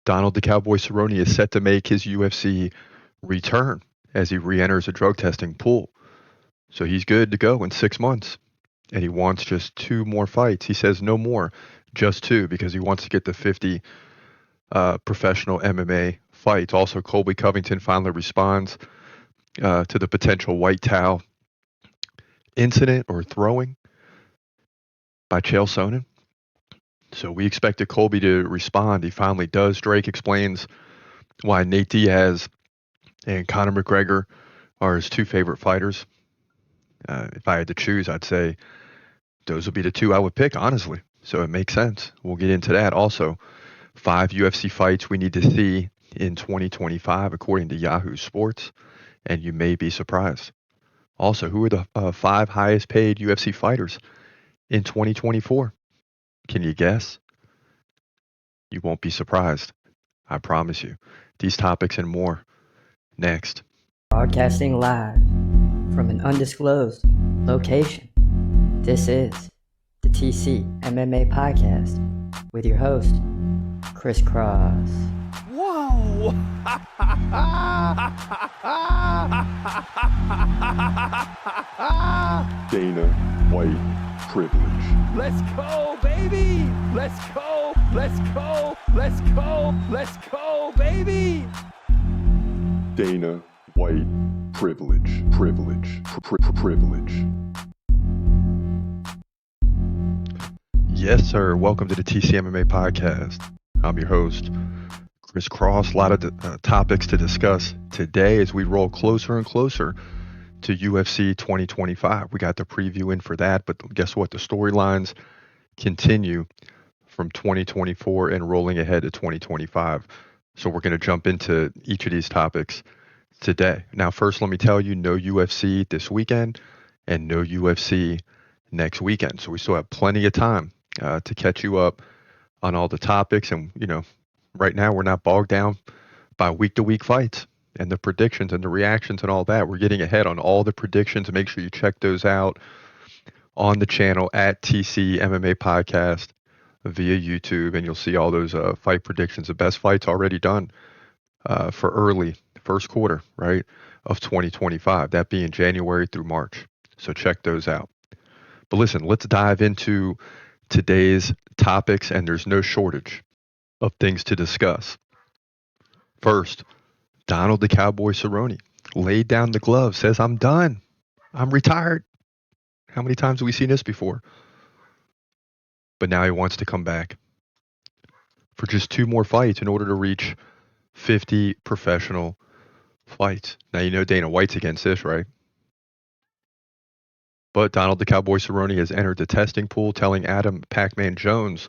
Donald the Cowboy Cerrone is set to make his UFC return as he re-enters a drug testing pool. So he's good to go in 6 months. And he wants just two more fights. He says no more, just two, because he wants to get the 50 professional MMA fights. Also, Colby Covington finally responds to the potential white towel incident or throwing by Chael Sonnen. So we expected Colby to respond. He finally does. Drake explains why Nate Diaz and Conor McGregor are his two favorite fighters. If I had to choose, I'd say those would be the two I would pick, honestly. So it makes sense. We'll get into that. Also, 5 UFC fights we need to see in 2025, according to Yahoo Sports, and you may be surprised. Also, who are the 5 highest paid UFC fighters in 2024? Can you guess? You won't be surprised. I promise you. These topics and more next. Broadcasting live from an undisclosed location. This is the TCMMA Podcast with your host, Chris Cross. Whoa! Dana White privilege. Let's go, baby! Let's go! Let's go! Let's go! Let's go, baby! Dana White privilege. Privilege. Yes, sir. Welcome to the TCMMA Podcast. I'm your host, Chris Cross. A lot of topics to discuss today as we roll closer and closer to UFC 2025. We got the preview in for that, but guess what? The storylines continue from 2024 and rolling ahead to 2025. So we're going to jump into each of these topics today. Now, first, let me tell you, no UFC this weekend and no UFC next weekend. So we still have plenty of time to catch you up on all the topics. And, right now we're not bogged down by week-to-week fights and the predictions and the reactions and all that. We're getting ahead on all the predictions. Make sure you check those out on the channel at TCMMA Podcast via YouTube, and you'll see all those fight predictions. The best fights already done for early first quarter, right, of 2025, that being January through March. So check those out. But listen, let's dive into today's topics, and there's no shortage of things to discuss. First, Donald the Cowboy Cerrone laid down the glove, says, I'm done. I'm retired. How many times have we seen this before? But now he wants to come back for just 2 more fights in order to reach 50 professional fights. Now, Dana White's against this, right? But Donald the Cowboy Cerrone has entered the testing pool, telling Adam Pac-Man Jones,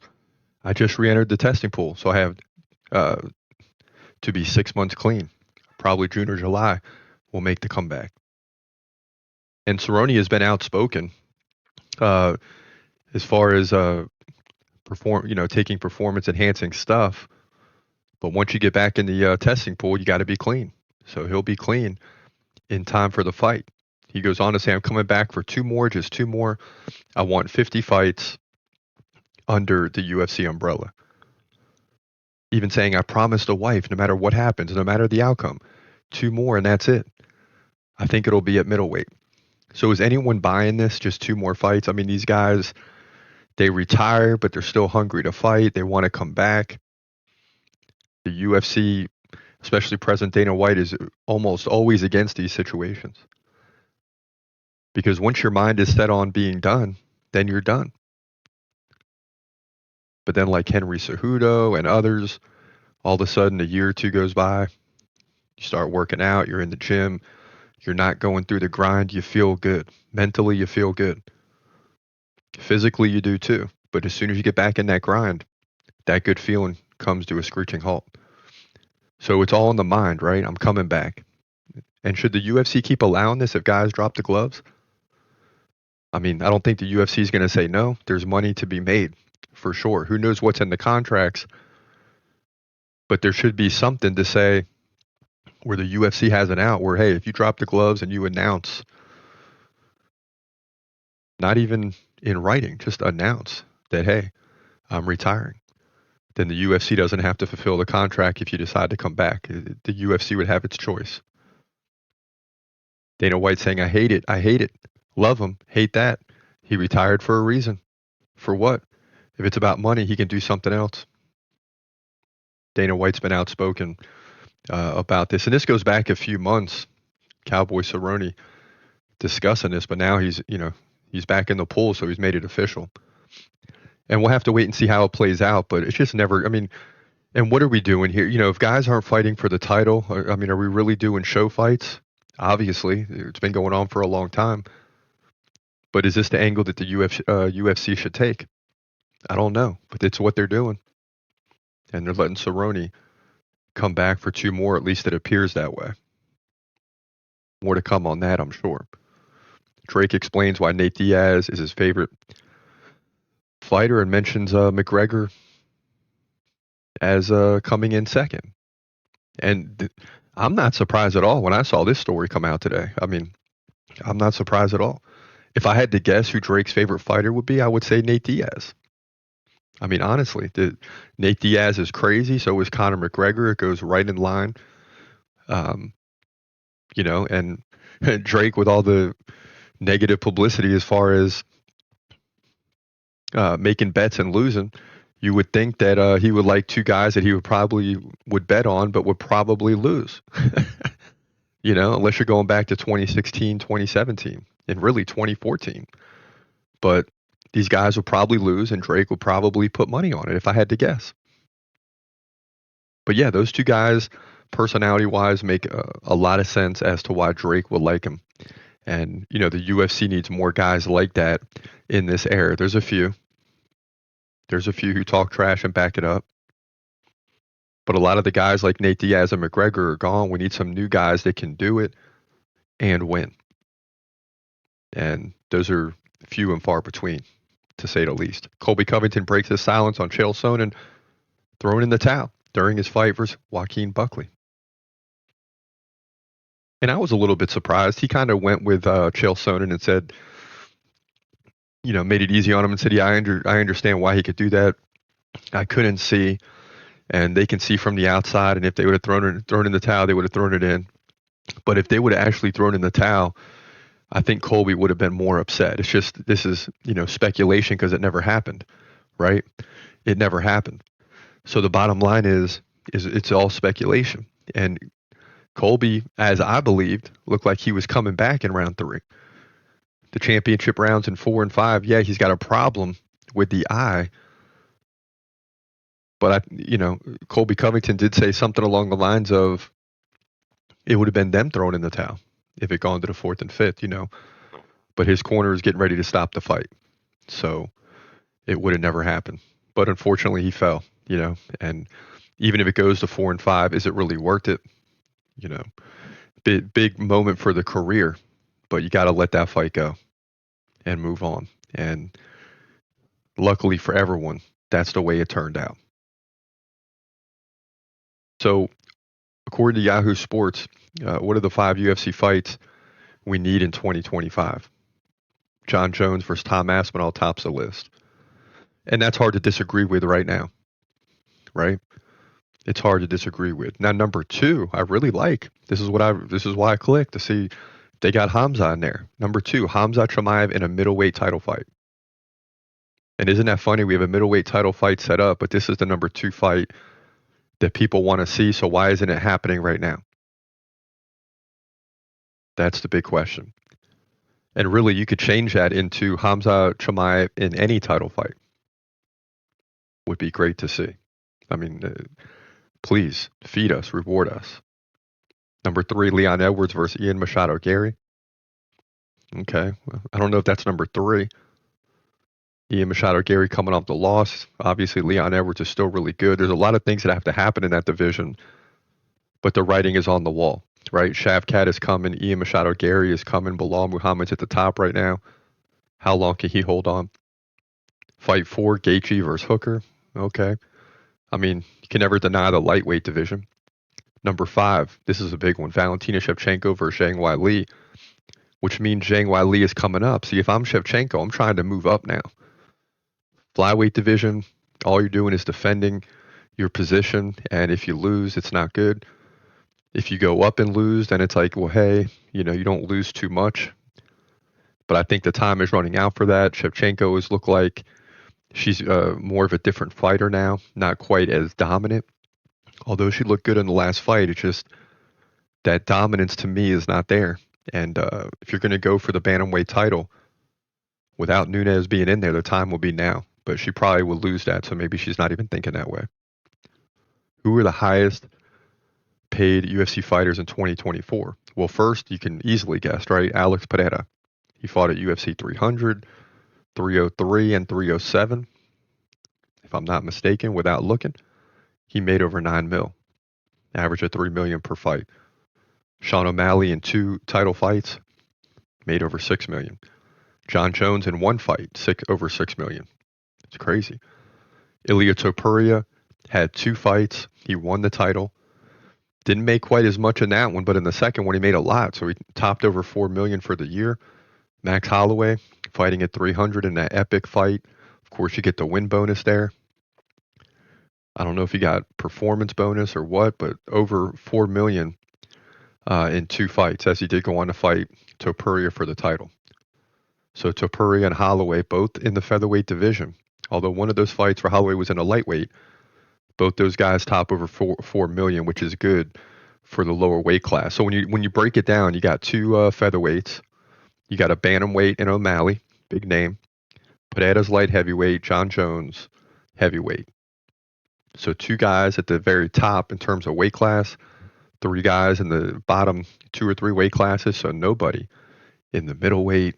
I just re-entered the testing pool, so I have to be 6 months clean. Probably June or July will make the comeback. And Cerrone has been outspoken as far as taking performance-enhancing stuff. But once you get back in the testing pool, you got to be clean. So he'll be clean in time for the fight. He goes on to say, I'm coming back for 2 more, just 2 more. I want 50 fights under the UFC umbrella. Even saying, I promised a wife, no matter what happens, no matter the outcome, 2 more and that's it. I think it'll be at middleweight. So is anyone buying this, just 2 more fights? I mean, these guys, they retire, but they're still hungry to fight. They want to come back. The UFC, especially President Dana White, is almost always against these situations. Because once your mind is set on being done, then you're done. But then like Henry Cejudo and others, all of a sudden a year or 2 goes by, you start working out, you're in the gym, you're not going through the grind, you feel good. Mentally, you feel good. Physically, you do too. But as soon as you get back in that grind, that good feeling comes to a screeching halt. So it's all in the mind, right? I'm coming back. And should the UFC keep allowing this if guys drop the gloves? I mean, I don't think the UFC is going to say no. There's money to be made, for sure. Who knows what's in the contracts? But there should be something to say where the UFC has an out where, hey, if you drop the gloves and you announce, not even in writing, just announce that, hey, I'm retiring. then the UFC doesn't have to fulfill the contract if you decide to come back. The UFC would have its choice. Dana White saying, I hate it, love him, hate that. He retired for a reason. For what? If it's about money, he can do something else. Dana White's been outspoken about this, and this goes back a few months. Cowboy Cerrone discussing this, but now he's back in the pool, so he's made it official. And we'll have to wait and see how it plays out, but it's just never, I mean, and what are we doing here? If guys aren't fighting for the title, I mean, are we really doing show fights? Obviously, it's been going on for a long time. But is this the angle that the UFC should take? I don't know, but it's what they're doing. And they're letting Cerrone come back for 2 more, at least it appears that way. More to come on that, I'm sure. Drake explains why Nate Diaz is his favorite fighter and mentions McGregor as coming in second. And I'm not surprised at all when I saw this story come out today. I mean, I'm not surprised at all. If I had to guess who Drake's favorite fighter would be, I would say Nate Diaz. I mean, honestly, Nate Diaz is crazy. So is Conor McGregor. It goes right in line. And Drake with all the negative publicity as far as making bets and losing, you would think that he would like 2 guys that he would bet on, but would probably lose. Unless you're going back to 2016, 2017, and really 2014. But these guys will probably lose, and Drake will probably put money on it, if I had to guess. But yeah, those 2 guys, personality-wise, make a lot of sense as to why Drake will like him. And, the UFC needs more guys like that in this era. There's a few. There's a few who talk trash and back it up. But a lot of the guys like Nate Diaz and McGregor are gone. We need some new guys that can do it and win. And those are few and far between, to say the least. Colby Covington breaks his silence on Chael Sonnen, thrown in the towel during his fight versus Joaquin Buckley. And I was a little bit surprised. He kind of went with Chael Sonnen and said, made it easy on him and said, yeah, I understand why he could do that. I couldn't see. And they can see from the outside. And if they would have thrown in the towel, they would have thrown it in. But if they would have actually thrown in the towel, I think Colby would have been more upset. It's just, this is, speculation because it never happened, right? It never happened. So the bottom line is it's all speculation. And Colby, as I believed, looked like he was coming back in round 3. The championship rounds in 4 and 5, yeah, he's got a problem with the eye. But Colby Covington did say something along the lines of it would have been them throwing in the towel if it gone to the 4th and 5th, But his corner is getting ready to stop the fight. So it would have never happened. But unfortunately, he fell, And even if it goes to 4 and 5, is it really worth it? Big moment for the career. But you got to let that fight go and move on. And luckily for everyone, that's the way it turned out. So, according to Yahoo Sports, what are the 5 UFC fights we need in 2025? John Jones versus Tom Aspinall tops the list. And that's hard to disagree with right now, right? It's hard to disagree with. Now, number 2, I really like. This is why I clicked to see they got Khamzat in there. Number 2, Khamzat Chimaev in a middleweight title fight. And isn't that funny? We have a middleweight title fight set up, but this is the number 2 fight that people want to see. So why isn't it happening right now? That's the big question. And really, you could change that into Khamzat Chimaev in any title fight. Would be great to see. I mean, please feed us, reward us. Number 3, Leon Edwards versus Ian Machado Gary. Okay, I don't know if that's number 3. Ian Machado Gary coming off the loss. Obviously, Leon Edwards is still really good. There's a lot of things that have to happen in that division, but the writing is on the wall, right? Shavkat is coming. Ian Machado Gary is coming. Bilal Muhammad's at the top right now. How long can he hold on? Fight 4, Gaethje versus Hooker. Okay. I mean, you can never deny the lightweight division. Number 5, this is a big one. Valentina Shevchenko versus Zhang Weili, which means Zhang Weili is coming up. See, if I'm Shevchenko, I'm trying to move up now. Flyweight division, all you're doing is defending your position, and if you lose, it's not good. If you go up and lose, then it's like, well, hey, you don't lose too much. But I think the time is running out for that. Shevchenko has looked like she's more of a different fighter now, not quite as dominant. Although she looked good in the last fight, it's just that dominance to me is not there. And if you're going to go for the bantamweight title without Nunes being in there, the time will be now. But she probably will lose that, so maybe she's not even thinking that way. Who are the highest paid UFC fighters in 2024? Well, first, you can easily guess, right? Alex Pereira. He fought at UFC 300, 303, and 307. If I'm not mistaken, without looking, he made over 9 mil, average of 3 million per fight. Sean O'Malley in 2 title fights made over 6 million. John Jones in 1 fight, over 6 million. It's crazy. Ilia Topuria had 2 fights. He won the title. Didn't make quite as much in that one, but in the second one he made a lot. So he topped over 4 million for the year. Max Holloway fighting at 300 in that epic fight. Of course, you get the win bonus there. I don't know if he got performance bonus or what, but over 4 million in 2 fights, as he did go on to fight Topuria for the title. So Topuria and Holloway both in the featherweight division. Although one of those fights for Holloway was in a lightweight, both those guys top over 4 million, which is good for the lower weight class. So when you break it down, you got 2 featherweights, you got a bantamweight and O'Malley, big name. Pereira's light heavyweight, John Jones heavyweight. So 2 guys at the very top in terms of weight class, 3 guys in the bottom 2 or 3 weight classes. So nobody in the middleweight,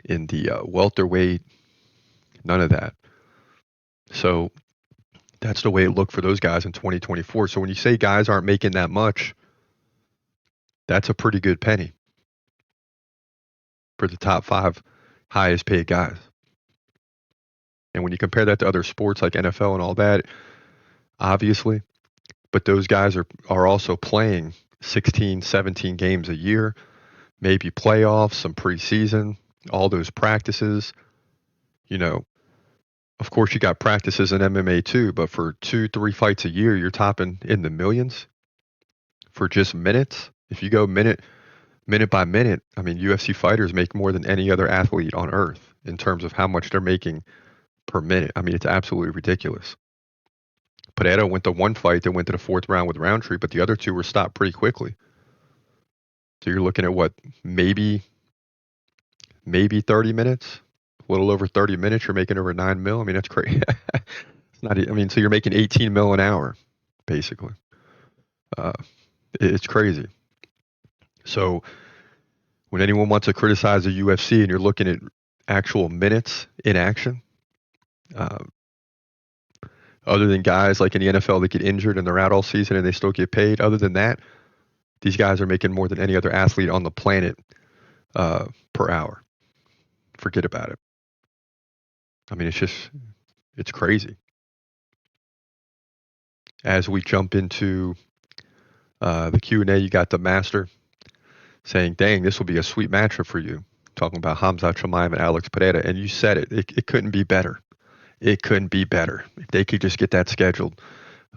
in the welterweight, none of that. So that's the way it looked for those guys in 2024. So when you say guys aren't making that much, that's a pretty good penny for the top 5 highest paid guys. And when you compare that to other sports like NFL and all that, obviously, but those guys are also playing 16, 17 games a year, maybe playoffs, some preseason, all those practices. Of course, you got practices in MMA too, but for 2, 3 fights a year, you're topping in the millions for just minutes. If you go minute by minute, I mean, UFC fighters make more than any other athlete on earth in terms of how much they're making per minute. I mean, it's absolutely ridiculous. Pereira went to 1 fight that went to the 4th round with Roundtree, but the other 2 were stopped pretty quickly. So you're looking at what, maybe 30 minutes, a little over 30 minutes. You're making over 9 mil. I mean, that's crazy. It's not. I mean, so you're making 18 mil an hour, basically. It's crazy. So when anyone wants to criticize the UFC and you're looking at actual minutes in action, other than guys like in the NFL that get injured and they're out all season and they still get paid, other than that, these guys are making more than any other athlete on the planet per hour. Forget about it. I mean, it's crazy. As we jump into the Q&A, you got the master saying, dang, this will be a sweet matchup for you. Talking about Khamzat Chimaev and Alex Pereira. And you said it. It couldn't be better. It couldn't be better. If they could just get that scheduled,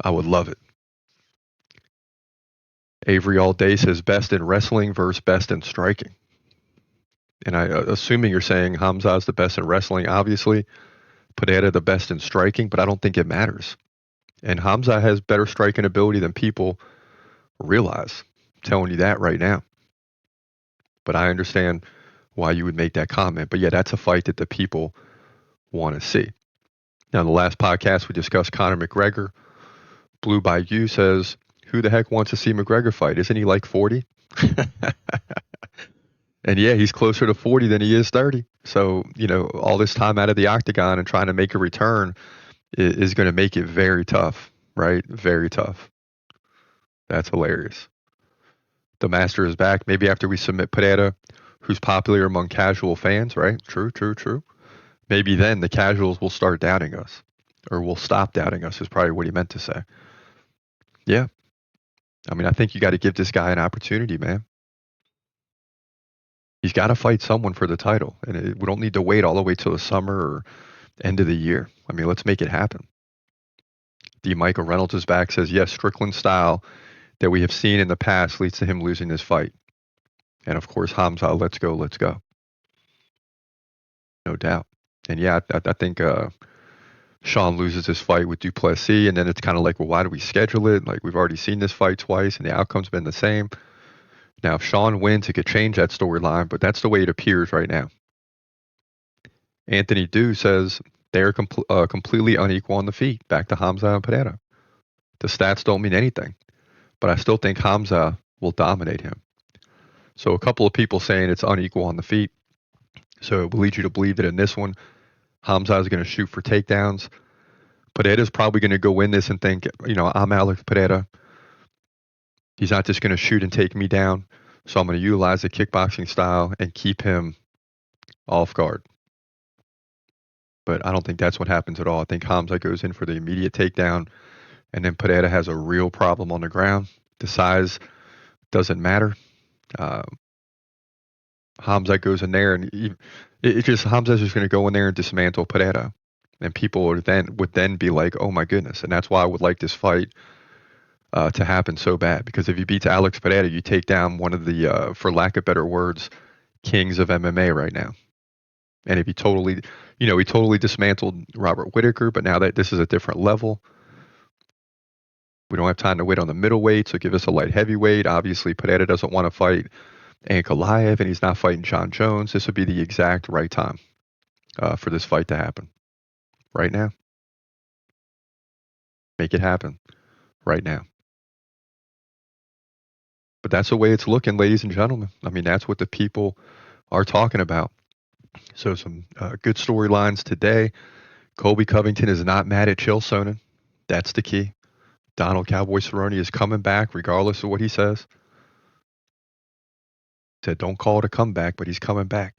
I would love it. Avery All Day says best in wrestling versus best in striking. And I assuming you're saying Khamzat's the best in wrestling, obviously. Pereira the best in striking, but I don't think it matters. And Khamzat has better striking ability than people realize. I'm telling you that right now. But I understand why you would make that comment. But yeah, that's a fight that the people want to see. Now, in the last podcast, we discussed Conor McGregor. Blue by You says, who the heck wants to see McGregor fight? Isn't he like 40? And yeah, he's closer to 40 than he is 30. So, all this time out of the octagon and trying to make a return is going to make it very tough, right? Very tough. That's hilarious. The master is back. Maybe after we submit Pereira, who's popular among casual fans, right? True. Maybe then the casuals will start doubting us, or will stop doubting us, is probably what he meant to say. Yeah. I mean, I think you got to give this guy an opportunity, man. He's got to fight someone for the title, and we don't need to wait all the way till the summer or end of the year. I mean, let's make it happen. The Michael Reynolds is back, says, yes, Strickland style that we have seen in the past leads to him losing this fight. And of course, Khamzat, let's go, let's go. No doubt. And yeah, I think Sean loses this fight with Duplessis, and then it's kind of like, well, why do we schedule it? Like, we've already seen this fight twice, and the outcome's been the same. Now, if Sean wins, it could change that storyline, but that's the way it appears right now. Anthony Du says they're completely unequal on the feet. Back to Khamzat and Pereira. The stats don't mean anything, but I still think Khamzat will dominate him. So a couple of people saying it's unequal on the feet. So it will lead you to believe that in this one, Khamzat is going to shoot for takedowns. Pereira's probably going to go in this and think, I'm Alex Pereira. He's not just going to shoot and take me down. So I'm going to utilize the kickboxing style and keep him off guard. But I don't think that's what happens at all. I think Khamzat goes in for the immediate takedown, and then Pereira has a real problem on the ground. The size doesn't matter. Khamzat goes in there, and Khamzat's just going to go in there and dismantle Pereira, and people would then be like, "Oh my goodness!" And that's why I would like this fight to happen so bad, because if you beat Alex Pereira, you take down one of the, for lack of better words, kings of MMA right now. And if he totally dismantled Robert Whittaker, but now that this is a different level, we don't have time to wait on the middleweight, so give us a light heavyweight. Obviously, Pereira doesn't want to fight Chimaev, and he's not fighting John Jones. This would be the exact right time for this fight to happen. Right now. Make it happen. Right now. But that's the way it's looking, ladies and gentlemen. I mean, that's what the people are talking about. So some good storylines today. Colby Covington is not mad at Chael Sonnen. That's the key. Donald Cowboy Cerrone is coming back regardless of what he says. Said don't call it a comeback, but he's coming back.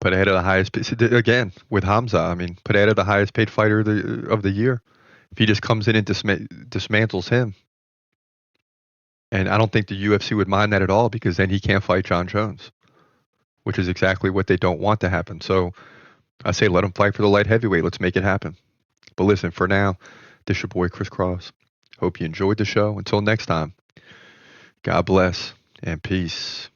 Pereira the highest, again, with Khamzat. I mean, Pereira the highest paid fighter of the year. If he just comes in and dismantles him. And I don't think the UFC would mind that at all, because then he can't fight John Jones, which is exactly what they don't want to happen. So I say let him fight for the light heavyweight. Let's make it happen. But listen, for now, this is your boy Chris Cross. Hope you enjoyed the show. Until next time, God bless and peace.